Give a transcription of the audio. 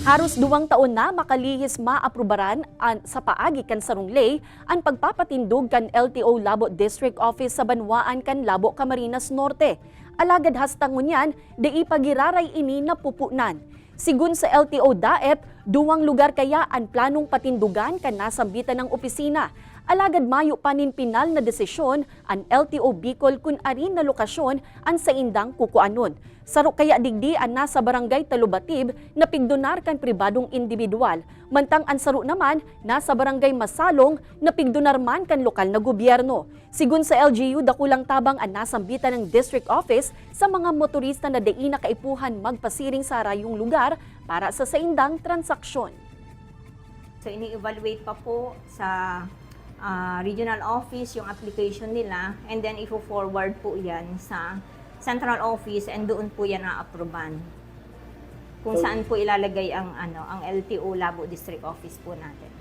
Haros 2 taon na makalihis maaprubaran sa paagi kan Sarunglay ang pagpapatindog kan LTO Labo District Office sa Banwaan kan Labo, Camarines Norte. Alagad hastang ngunyan, di ipagiraray ini na pupunan. Sigun sa LTO Daet, 2 lugar kaya ang planong patindugan kan nasambitan ng opisina. Alagad mayo panin pinal na desisyon ang LTO Bicol kun arin na lokasyon ang sa indang kukuanon. Saro kaya digdi ang nasa barangay Talubatib na pigdonar kan pribadong individual. Mantang ang saro naman nasa barangay Masalong na pigdonar man kan lokal na gobyerno. Sigun sa LGU, dakulang tabang ang nasambitan ng district office sa mga motorista na dai na kaipuhan magpasiring sa rayong lugar para sa saindang transaksyon. So ini-evaluate pa po sa regional office yung application nila, and then i-forward po yan sa central office, and doon po yan na-approvean kung saan po ilalagay ang LTO Labo District Office po natin.